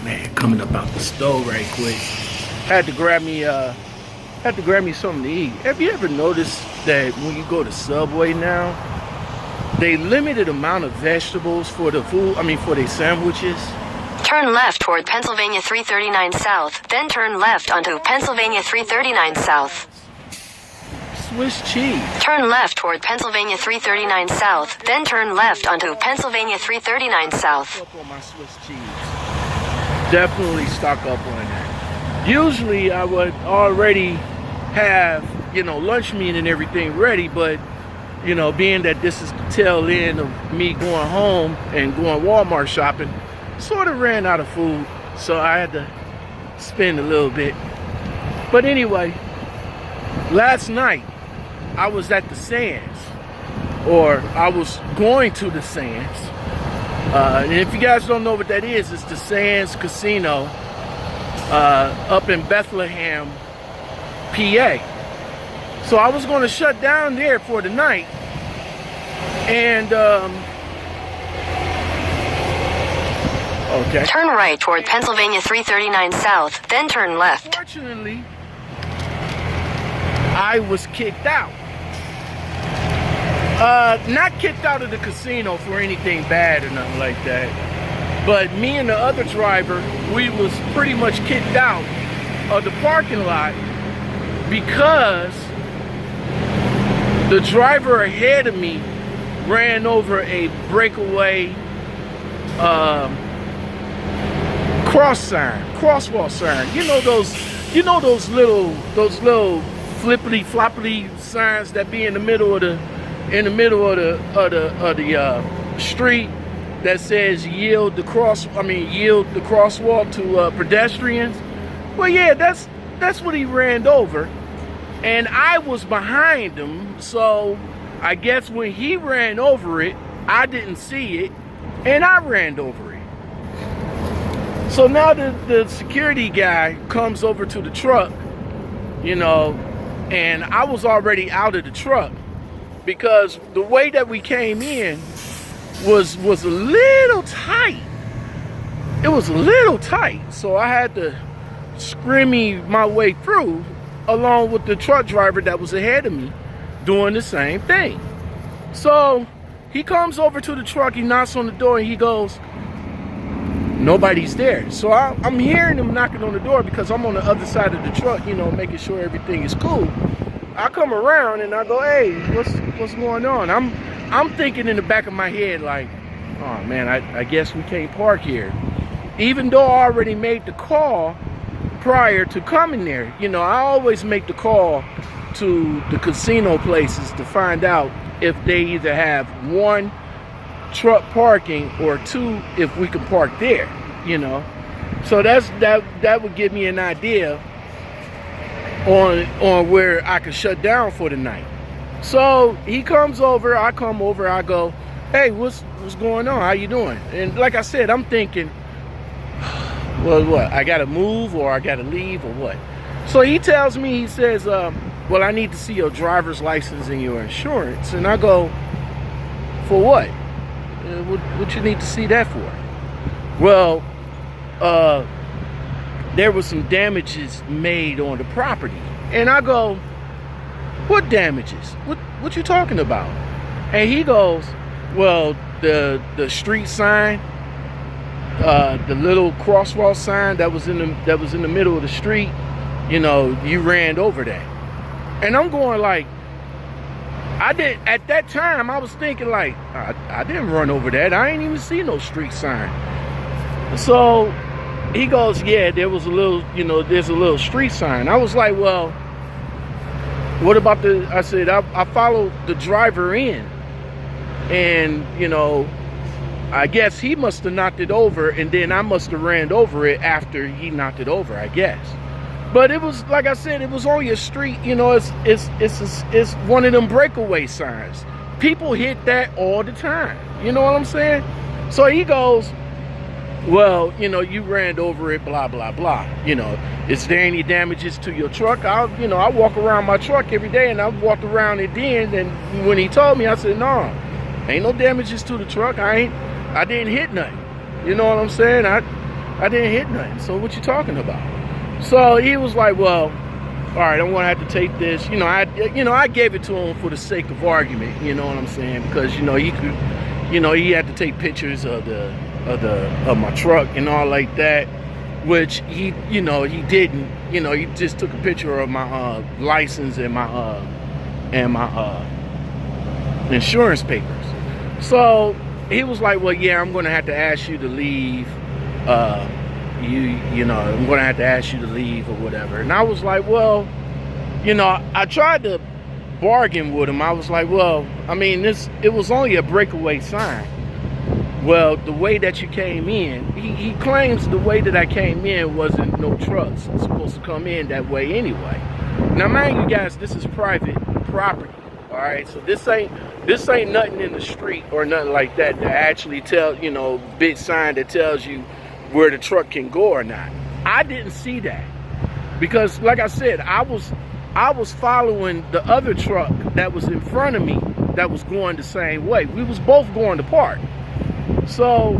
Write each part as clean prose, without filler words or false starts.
Man, coming up out the stove right quick. Had to grab me something to eat. Have you ever noticed that when you go to Subway now, they limited amount of vegetables for the food, for their sandwiches? Turn left toward Pennsylvania 339 South, then turn left onto Pennsylvania 339 South. Swiss cheese. Turn left toward Pennsylvania 339 South, then turn left onto Pennsylvania 339 South. Stock up on my Swiss cheese. Definitely stock up on that. Usually I would already have, lunch meat and everything ready, but being that this is the tail end of me going home and going Walmart shopping, sort of ran out of food, so I had to spend a little bit. But anyway, last night I was at the Sands, or I was going to the Sands. And if you guys don't know what that is, it's the Sands Casino up in Bethlehem, PA. So I was going to shut down there for the night, and okay. Turn right toward Pennsylvania 339 South, then turn left. Fortunately, I was kicked out. Not kicked out of the casino for anything bad or nothing like that, but me and the other driver, we was pretty much kicked out of the parking lot because the driver ahead of me ran over a breakaway crosswalk sign. You know those little flippity floppity signs that be in the middle of the street that says yield the crosswalk to pedestrians. Well, yeah, that's what he ran over, and I was behind him, so I guess when he ran over it, I didn't see it, and I ran over it. So now the security guy comes over to the truck, and I was already out of the truck because the way that we came in was a little tight. It was a little tight, so I had to scrimmy my way through along with the truck driver that was ahead of me doing the same thing. So he comes over to the truck, he knocks on the door, and he goes, nobody's there. So I'm hearing him knocking on the door because I'm on the other side of the truck, making sure everything is cool. I come around and I go, hey, what's going on? I'm thinking in the back of my head like, oh man, I guess we can't park here. Even though I already made the call prior to coming there. I always make the call to the casino places to find out if they either have one, truck parking, or two, if we can park there, So that would give me an idea on where I could shut down for the night. So he comes over, I come over, I go, hey, what's going on? How you doing? And like I said, I'm thinking, well, what? I gotta move or I gotta leave or what? So he tells me, he says, well, I need to see your driver's license and your insurance. And I go, for what? What you need to see that for? Well, there was some damages made on the property. And I go, what damages? What you talking about? And he goes, well, the street sign, the little crosswalk sign that was in the middle of the street, you ran over that. And I'm going like, at that time I was thinking like, I didn't run over that. I ain't even see no street sign. So he goes, yeah, there was a little, there's a little street sign. I was like, well, what about I said, I followed the driver in, and, I guess he must have knocked it over, and then I must have ran over it after he knocked it over, I guess. But it was, like I said, it was on your street, it's one of them breakaway signs. People hit that all the time, you know what I'm saying? So he goes, well, you ran over it, blah, blah, blah. Is there any damages to your truck? I walk around my truck every day, and I walked around it then, and when he told me, I said, no, ain't no damages to the truck. I didn't hit nothing. You know what I'm saying? I didn't hit nothing. So what you talking about? So he was like, well, all right, I'm gonna have to take this. I gave it to him for the sake of argument. You know what I'm saying? Because he could, he had to take pictures of my truck and all like that, which he didn't. He just took a picture of my license and my insurance papers. So he was like, well, yeah, I'm gonna have to ask you to leave. I'm gonna have to ask you to leave or whatever. And I was like, well, I tried to bargain with him. I was like, well, I mean, it was only a breakaway sign. Well, the way that you came in, he claims the way that I came in wasn't no trucks supposed to come in that way anyway. Now, mind you guys, this is private property. All right, so this ain't nothing in the street or nothing like that actually tell, big sign that tells you where the truck can go or not. I didn't see that because, like I said, I was following the other truck that was in front of me that was going the same way. We was both going to park. So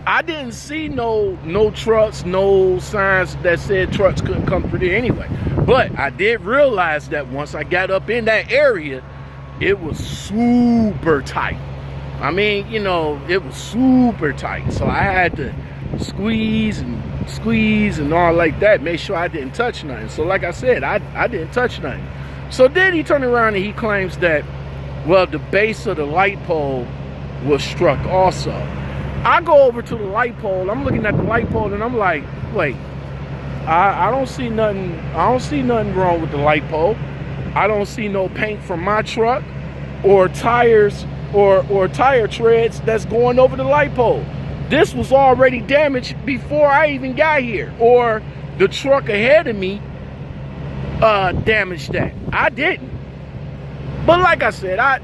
I didn't see no trucks, no signs that said trucks couldn't come through there anyway. But I did realize that once I got up in that area, it was super tight. I mean, it was super tight. So I had to squeeze and all like that, make sure I didn't touch nothing. So like I said, I didn't touch nothing. So then he turned around and he claims that, well, the base of the light pole was struck also. I go over to the light pole, I'm looking at the light pole and I'm like, wait, I don't see nothing wrong with the light pole. I don't see no paint from my truck or tires or tire treads that's going over the light pole. This was already damaged before I even got here, or the truck ahead of me damaged that. I didn't. But like I said, I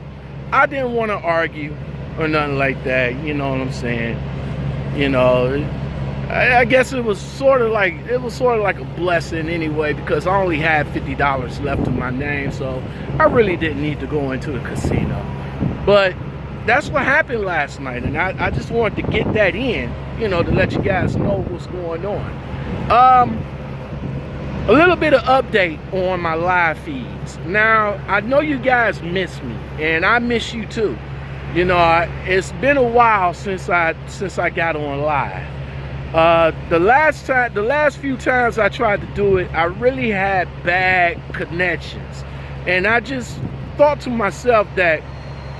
didn't want to argue or nothing like that. You know what I'm saying? I guess it was sort of like a blessing anyway, because I only had $50 left in my name, so I really didn't need to go into the casino. But that's what happened last night, and I just wanted to get that in, to let you guys know what's going on. A little bit of update on my live feeds. Now, I know you guys miss me, and I miss you too. It's been a while since I got on live. The last few times I tried to do it, I really had bad connections, and I just thought to myself that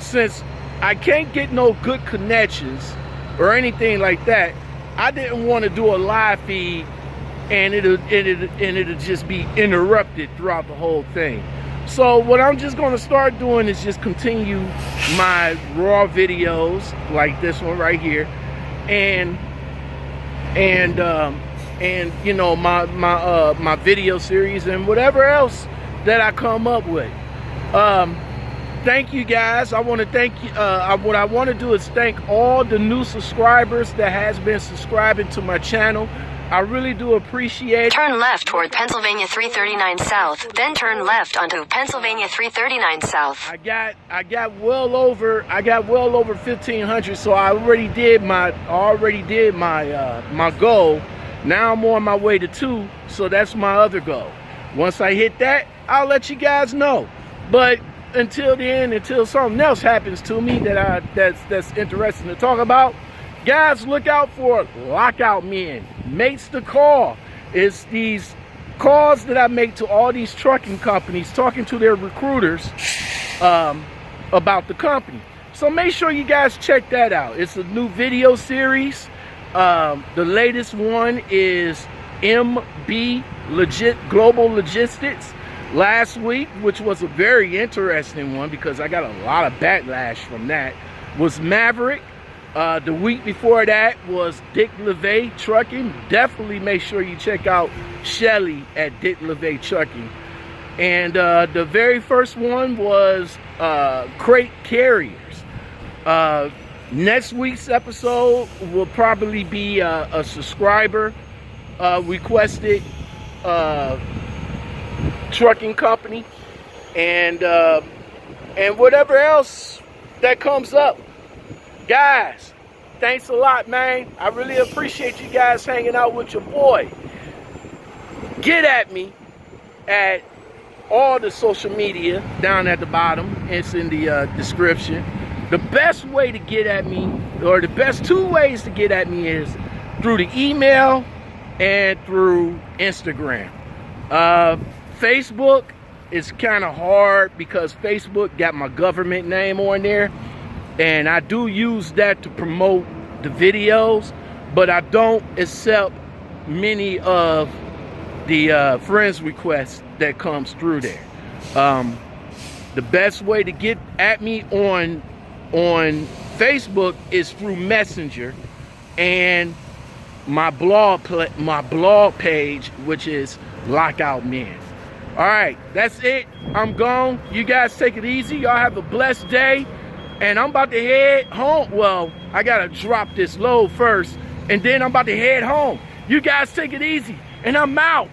since I can't get no good connections or anything like that, I didn't want to do a live feed and it'll just be interrupted throughout the whole thing. So what I'm just going to start doing is just continue my raw videos like this one right here, and my video series and whatever else that I come up with. Thank you guys. I want to thank you. What I want to do is thank all the new subscribers that has been subscribing to my channel. I really do appreciate it. Turn left toward Pennsylvania 339 South, then turn left onto Pennsylvania 339 South. I got well over 1,500, so I already did my my goal. Now I'm on my way to 2, so that's my other goal. Once I hit that, I'll let you guys know. But until then, until something else happens to me that's interesting to talk about, guys, look out for Lockout Men. Mates to call. It's these calls that I make to all these trucking companies, talking to their recruiters about the company. So make sure you guys check that out. It's a new video series. The latest one is MB Global Logistics last week, which was a very interesting one because I got a lot of backlash from that, was Maverick. The week before that was Dick LeVay Trucking. Definitely make sure you check out Shelly at Dick LeVay Trucking. And the very first one was Crate Carriers. Next week's episode will probably be a subscriber requested trucking company, and whatever else that comes up. Guys, Thanks a lot, man. I really appreciate you guys hanging out with your boy. Get at me at all the social media down at the bottom. It's in the description. The best way to get at me, or the best two ways to get at me, is through the email and through Instagram. Facebook is kind of hard because Facebook got my government name on there, and I do use that to promote the videos, but I don't accept many of the friends requests that comes through there. The best way to get at me on Facebook is through Messenger and my blog page, which is Lockout Men. All right, that's it. I'm gone. You guys take it easy. Y'all have a blessed day. And I'm about to head home. Well, I gotta drop this load first, and then I'm about to head home. You guys take it easy, and I'm out.